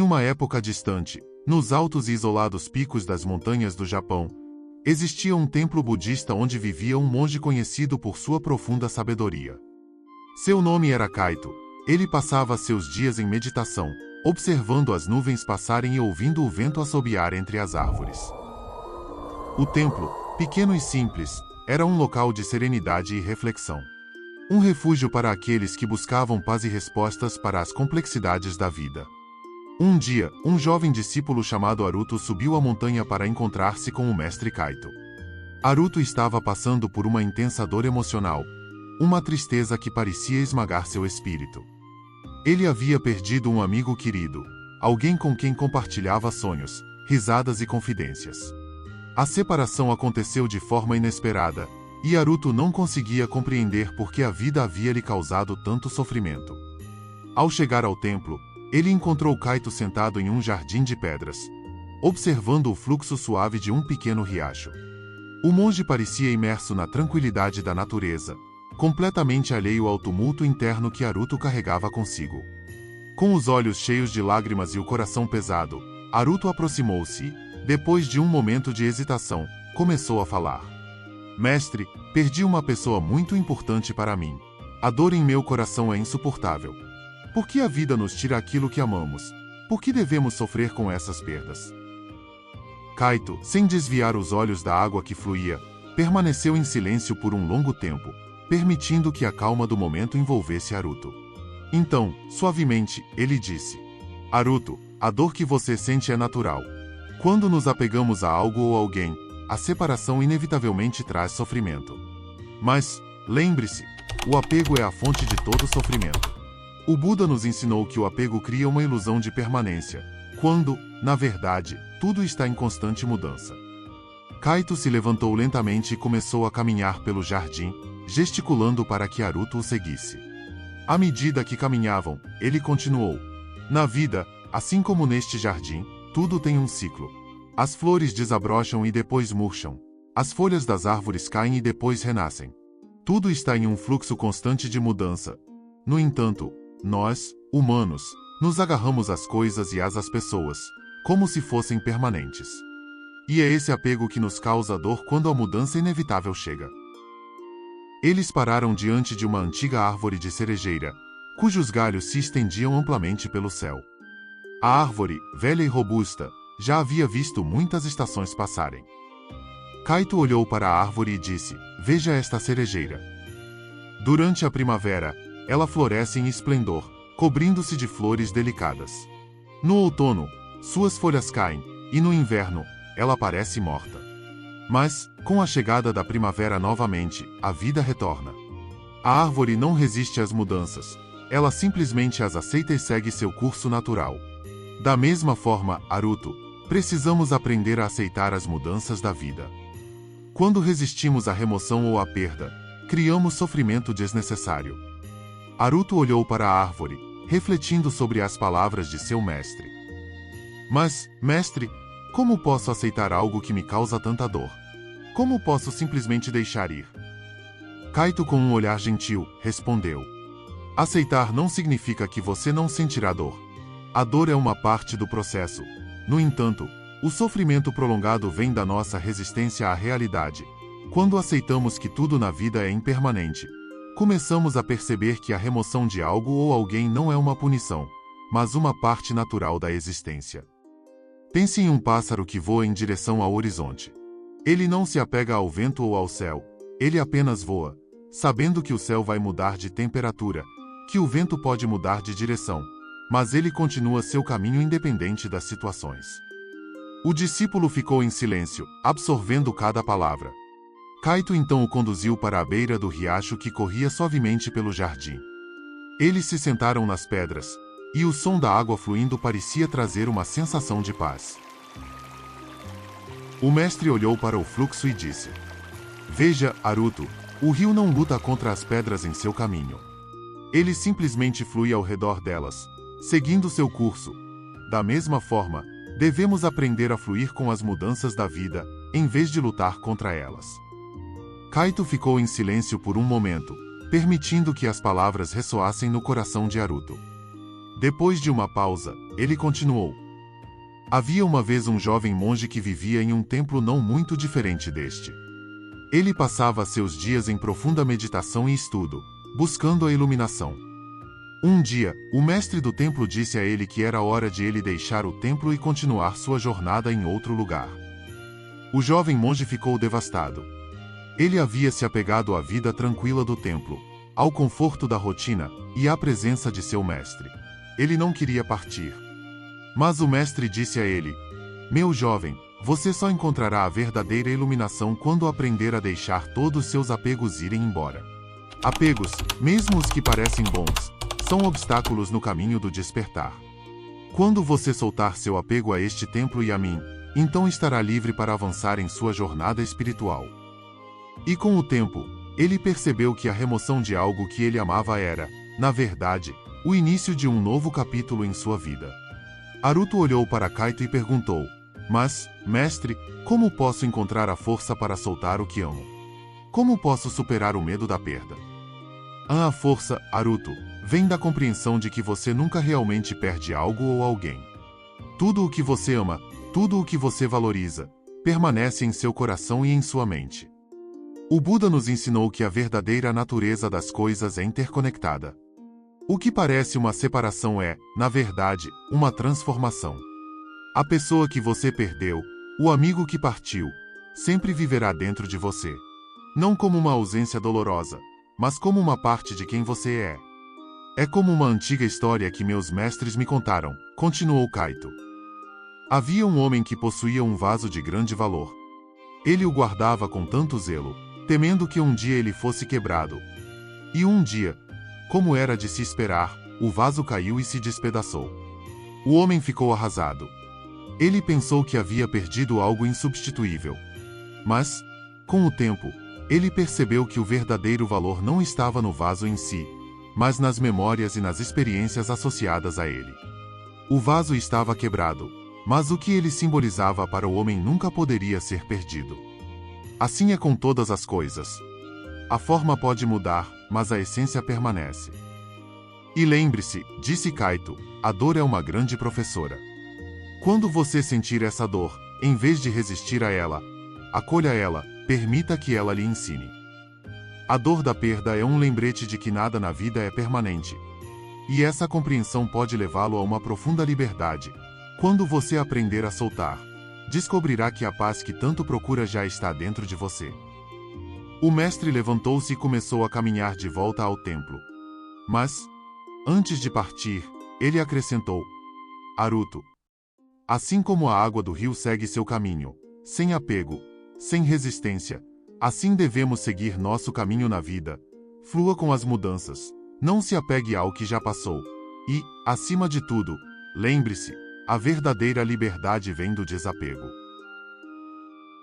uma época distante, nos altos e isolados picos das montanhas do Japão, existia um templo budista onde vivia um monge conhecido por sua profunda sabedoria. Seu nome era Kaito. Ele passava seus dias em meditação, observando as nuvens passarem e ouvindo o vento assobiar entre as árvores. O templo, pequeno e simples, era um local de serenidade e reflexão. Um refúgio para aqueles que buscavam paz e respostas para as complexidades da vida. Um dia, um jovem discípulo chamado Haruto subiu a montanha para encontrar-se com o mestre Kaito. Haruto estava passando por uma intensa dor emocional, uma tristeza que parecia esmagar seu espírito. Ele havia perdido um amigo querido, alguém com quem compartilhava sonhos, risadas e confidências. A separação aconteceu de forma inesperada, e Haruto não conseguia compreender por que a vida havia lhe causado tanto sofrimento. Ao chegar ao templo, ele encontrou Kaito sentado em um jardim de pedras, observando o fluxo suave de um pequeno riacho. O monge parecia imerso na tranquilidade da natureza, completamente alheio ao tumulto interno que Haruto carregava consigo. Com os olhos cheios de lágrimas e o coração pesado, Haruto aproximou-se e, depois de um momento de hesitação, começou a falar. Mestre, perdi uma pessoa muito importante para mim. A dor em meu coração é insuportável. Por que a vida nos tira aquilo que amamos? Por que devemos sofrer com essas perdas? Kaito, sem desviar os olhos da água que fluía, permaneceu em silêncio por um longo tempo, permitindo que a calma do momento envolvesse Haruto. Então, suavemente, ele disse: Haruto, a dor que você sente é natural. Quando nos apegamos a algo ou alguém, a separação inevitavelmente traz sofrimento. Mas, lembre-se, o apego é a fonte de todo sofrimento. O Buda nos ensinou que o apego cria uma ilusão de permanência, quando, na verdade, tudo está em constante mudança. Kaito se levantou lentamente e começou a caminhar pelo jardim, gesticulando para que Haruto o seguisse. À medida que caminhavam, ele continuou. Na vida, assim como neste jardim, tudo tem um ciclo. As flores desabrocham e depois murcham. As folhas das árvores caem e depois renascem. Tudo está em um fluxo constante de mudança. No entanto, nós, humanos, nos agarramos às coisas e às pessoas, como se fossem permanentes. E é esse apego que nos causa dor quando a mudança inevitável chega. Eles pararam diante de uma antiga árvore de cerejeira, cujos galhos se estendiam amplamente pelo céu. A árvore, velha e robusta, já havia visto muitas estações passarem. Kaito olhou para a árvore e disse: Veja esta cerejeira. Durante a primavera, ela floresce em esplendor, cobrindo-se de flores delicadas. No outono, suas folhas caem, e no inverno, ela parece morta. Mas, com a chegada da primavera novamente, a vida retorna. A árvore não resiste às mudanças, ela simplesmente as aceita e segue seu curso natural. Da mesma forma, Haruto, precisamos aprender a aceitar as mudanças da vida. Quando resistimos à remoção ou à perda, criamos sofrimento desnecessário. Haruto olhou para a árvore, refletindo sobre as palavras de seu mestre. Mas, mestre, como posso aceitar algo que me causa tanta dor? Como posso simplesmente deixar ir? Kaito, com um olhar gentil, respondeu: Aceitar não significa que você não sentirá dor. A dor é uma parte do processo. No entanto, o sofrimento prolongado vem da nossa resistência à realidade. Quando aceitamos que tudo na vida é impermanente, começamos a perceber que a remoção de algo ou alguém não é uma punição, mas uma parte natural da existência. Pense em um pássaro que voa em direção ao horizonte. Ele não se apega ao vento ou ao céu, ele apenas voa, sabendo que o céu vai mudar de temperatura, que o vento pode mudar de direção, mas ele continua seu caminho independente das situações. O discípulo ficou em silêncio, absorvendo cada palavra. Kaito então o conduziu para a beira do riacho que corria suavemente pelo jardim. Eles se sentaram nas pedras, e o som da água fluindo parecia trazer uma sensação de paz. O mestre olhou para o fluxo e disse: Veja, Haruto, o rio não luta contra as pedras em seu caminho. Ele simplesmente flui ao redor delas, seguindo seu curso. Da mesma forma, devemos aprender a fluir com as mudanças da vida, em vez de lutar contra elas. Kaito ficou em silêncio por um momento, permitindo que as palavras ressoassem no coração de Haruto. Depois de uma pausa, ele continuou. Havia uma vez um jovem monge que vivia em um templo não muito diferente deste. Ele passava seus dias em profunda meditação e estudo, buscando a iluminação. Um dia, o mestre do templo disse a ele que era hora de ele deixar o templo e continuar sua jornada em outro lugar. O jovem monge ficou devastado. Ele havia se apegado à vida tranquila do templo, ao conforto da rotina e à presença de seu mestre. Ele não queria partir. Mas o mestre disse a ele: "Meu jovem, você só encontrará a verdadeira iluminação quando aprender a deixar todos seus apegos irem embora. Apegos, mesmo os que parecem bons, são obstáculos no caminho do despertar. Quando você soltar seu apego a este templo e a mim, então estará livre para avançar em sua jornada espiritual." E com o tempo, ele percebeu que a remoção de algo que ele amava era, na verdade, o início de um novo capítulo em sua vida. Haruto olhou para Kaito e perguntou: "Mas, mestre, como posso encontrar a força para soltar o que amo? Como posso superar o medo da perda?" A força, Haruto, vem da compreensão de que você nunca realmente perde algo ou alguém. Tudo o que você ama, tudo o que você valoriza, permanece em seu coração e em sua mente. O Buda nos ensinou que a verdadeira natureza das coisas é interconectada. O que parece uma separação é, na verdade, uma transformação. A pessoa que você perdeu, o amigo que partiu, sempre viverá dentro de você. Não como uma ausência dolorosa, mas como uma parte de quem você é. É como uma antiga história que meus mestres me contaram, continuou Kaito. Havia um homem que possuía um vaso de grande valor. Ele o guardava com tanto zelo, temendo que um dia ele fosse quebrado. E um dia, como era de se esperar, o vaso caiu e se despedaçou. O homem ficou arrasado. Ele pensou que havia perdido algo insubstituível. Mas, com o tempo, ele percebeu que o verdadeiro valor não estava no vaso em si, mas nas memórias e nas experiências associadas a ele. O vaso estava quebrado, mas o que ele simbolizava para o homem nunca poderia ser perdido. Assim é com todas as coisas. A forma pode mudar, mas a essência permanece. E lembre-se, disse Kaito, a dor é uma grande professora. Quando você sentir essa dor, em vez de resistir a ela, acolha ela, permita que ela lhe ensine. A dor da perda é um lembrete de que nada na vida é permanente. E essa compreensão pode levá-lo a uma profunda liberdade. Quando você aprender a soltar, descobrirá que a paz que tanto procura já está dentro de você. O mestre levantou-se e começou a caminhar de volta ao templo. Mas, antes de partir, ele acrescentou: "Haruto, assim como a água do rio segue seu caminho, sem apego, sem resistência, assim devemos seguir nosso caminho na vida. Flua com as mudanças, não se apegue ao que já passou. E, acima de tudo, lembre-se, a verdadeira liberdade vem do desapego."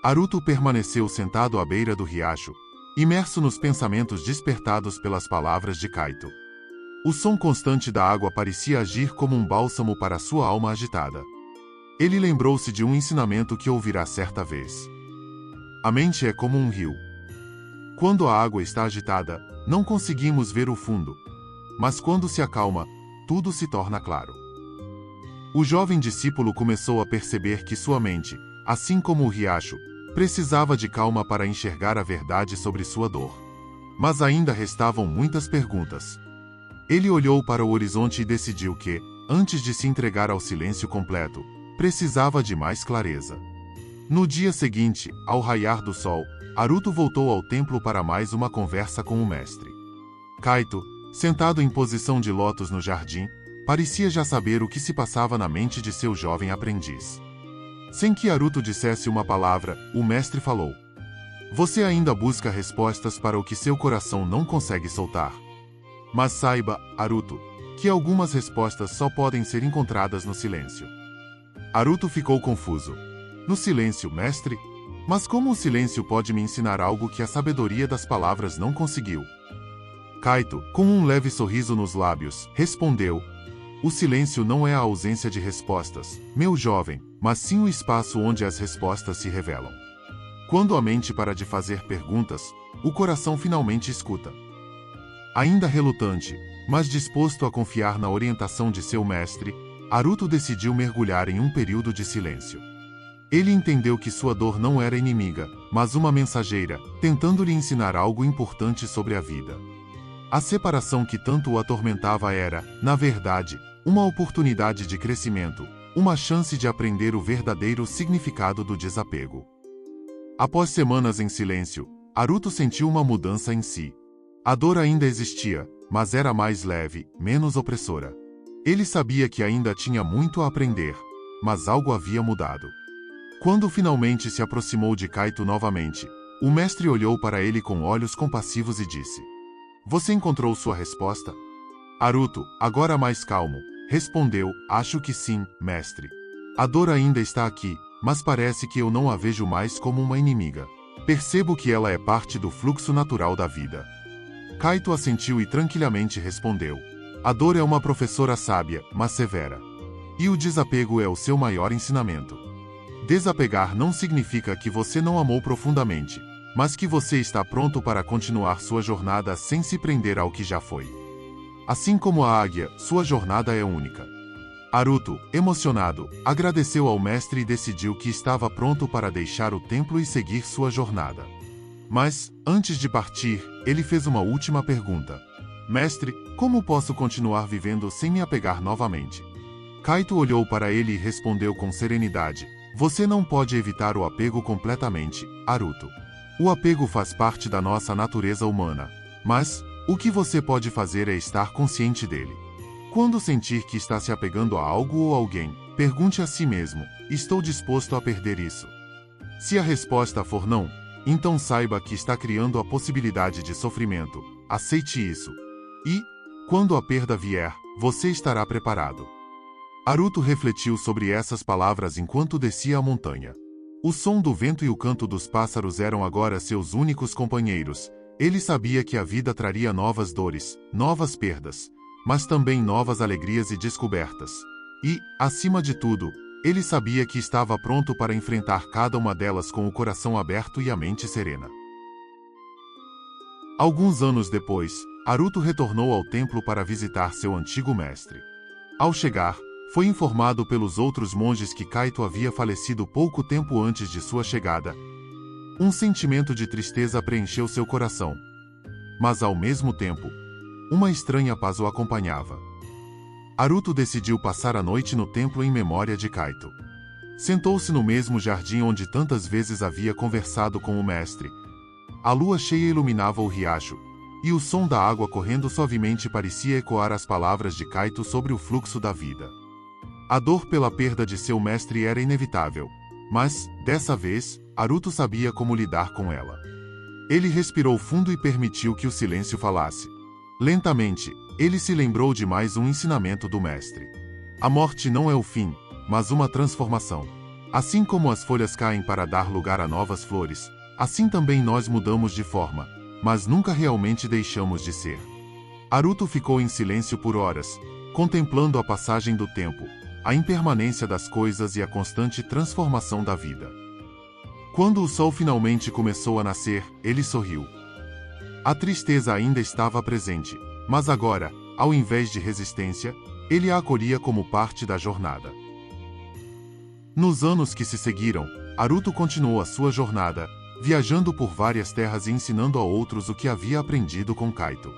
Haruto permaneceu sentado à beira do riacho, imerso nos pensamentos despertados pelas palavras de Kaito. O som constante da água parecia agir como um bálsamo para sua alma agitada. Ele lembrou-se de um ensinamento que ouvirá certa vez. A mente é como um rio. Quando a água está agitada, não conseguimos ver o fundo. Mas quando se acalma, tudo se torna claro. O jovem discípulo começou a perceber que sua mente, assim como o riacho, precisava de calma para enxergar a verdade sobre sua dor. Mas ainda restavam muitas perguntas. Ele olhou para o horizonte e decidiu que, antes de se entregar ao silêncio completo, precisava de mais clareza. No dia seguinte, ao raiar do sol, Haruto voltou ao templo para mais uma conversa com o mestre. Kaito, sentado em posição de lótus no jardim, parecia já saber o que se passava na mente de seu jovem aprendiz. Sem que Haruto dissesse uma palavra, o mestre falou: "Você ainda busca respostas para o que seu coração não consegue soltar. Mas saiba, Haruto, que algumas respostas só podem ser encontradas no silêncio." Haruto ficou confuso. "No silêncio, mestre? Mas como o silêncio pode me ensinar algo que a sabedoria das palavras não conseguiu?" Kaito, com um leve sorriso nos lábios, respondeu: "O silêncio não é a ausência de respostas, meu jovem, mas sim o espaço onde as respostas se revelam. Quando a mente para de fazer perguntas, o coração finalmente escuta." Ainda relutante, Mas disposto a confiar na orientação de seu mestre, Haruto decidiu mergulhar em um período de silêncio. Ele entendeu que sua dor não era inimiga, mas uma mensageira, tentando-lhe ensinar algo importante sobre a vida. A separação que tanto o atormentava era, na verdade, uma oportunidade de crescimento, uma chance de aprender o verdadeiro significado do desapego. Após semanas em silêncio, Haruto sentiu uma mudança em si. A dor ainda existia, mas era mais leve, menos opressora. Ele sabia que ainda tinha muito a aprender, mas algo havia mudado. Quando finalmente se aproximou de Kaito novamente, o mestre olhou para ele com olhos compassivos e disse: "Você encontrou sua resposta?" Haruto, agora mais calmo, respondeu: "Acho que sim, mestre. A dor ainda está aqui, mas parece que eu não a vejo mais como uma inimiga. Percebo que ela é parte do fluxo natural da vida." Kaito assentiu e tranquilamente respondeu: "A dor é uma professora sábia, mas severa. E o desapego é o seu maior ensinamento. Desapegar não significa que você não amou profundamente, mas que você está pronto para continuar sua jornada sem se prender ao que já foi. Assim como a águia, sua jornada é única." Haruto, emocionado, agradeceu ao mestre e decidiu que estava pronto para deixar o templo e seguir sua jornada. Mas, antes de partir, ele fez uma última pergunta: "Mestre, como posso continuar vivendo sem me apegar novamente?" Kaito olhou para ele e respondeu com serenidade: "Você não pode evitar o apego completamente, Haruto. O apego faz parte da nossa natureza humana, mas o que você pode fazer é estar consciente dele. Quando sentir que está se apegando a algo ou alguém, pergunte a si mesmo: estou disposto a perder isso? Se a resposta for não, então saiba que está criando a possibilidade de sofrimento. Aceite isso. E, quando a perda vier, você estará preparado." Haruto refletiu sobre essas palavras enquanto descia a montanha. O som do vento e o canto dos pássaros eram agora seus únicos companheiros. Ele sabia que a vida traria novas dores, novas perdas, mas também novas alegrias e descobertas. E, acima de tudo, ele sabia que estava pronto para enfrentar cada uma delas com o coração aberto e a mente serena. Alguns anos depois, Haruto retornou ao templo para visitar seu antigo mestre. Ao chegar, foi informado pelos outros monges que Kaito havia falecido pouco tempo antes de sua chegada. Um sentimento de tristeza preencheu seu coração. Mas ao mesmo tempo, uma estranha paz o acompanhava. Haruto decidiu passar a noite no templo em memória de Kaito. Sentou-se no mesmo jardim onde tantas vezes havia conversado com o mestre. A lua cheia iluminava o riacho, e o som da água correndo suavemente parecia ecoar as palavras de Kaito sobre o fluxo da vida. A dor pela perda de seu mestre era inevitável, mas, dessa vez, Haruto sabia como lidar com ela. Ele respirou fundo e permitiu que o silêncio falasse. Lentamente, ele se lembrou de mais um ensinamento do mestre. A morte não é o fim, mas uma transformação. Assim como as folhas caem para dar lugar a novas flores, assim também nós mudamos de forma, mas nunca realmente deixamos de ser. Haruto ficou em silêncio por horas, contemplando a passagem do tempo, a impermanência das coisas e a constante transformação da vida. Quando o sol finalmente começou a nascer, ele sorriu. A tristeza ainda estava presente, mas agora, ao invés de resistência, ele a acolhia como parte da jornada. Nos anos que se seguiram, Haruto continuou a sua jornada, viajando por várias terras e ensinando a outros o que havia aprendido com Kaito.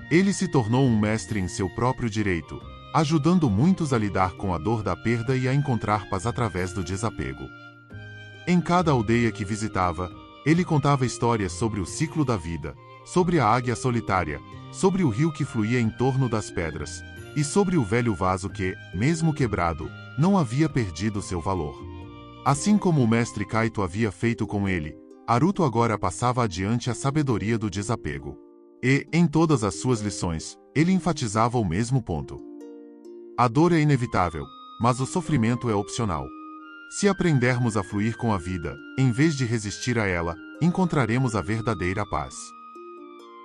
Ele se tornou um mestre em seu próprio direito, ajudando muitos a lidar com a dor da perda e a encontrar paz através do desapego. Em cada aldeia que visitava, ele contava histórias sobre o ciclo da vida, sobre a águia solitária, sobre o rio que fluía em torno das pedras, e sobre o velho vaso que, mesmo quebrado, não havia perdido seu valor. Assim como o mestre Kaito havia feito com ele, Haruto agora passava adiante a sabedoria do desapego. E, em todas as suas lições, ele enfatizava o mesmo ponto. A dor é inevitável, mas o sofrimento é opcional. Se aprendermos a fluir com a vida, em vez de resistir a ela, encontraremos a verdadeira paz.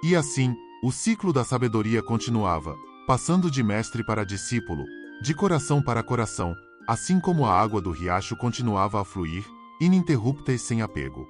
E assim, o ciclo da sabedoria continuava, passando de mestre para discípulo, de coração para coração, assim como a água do riacho continuava a fluir, ininterrupta e sem apego.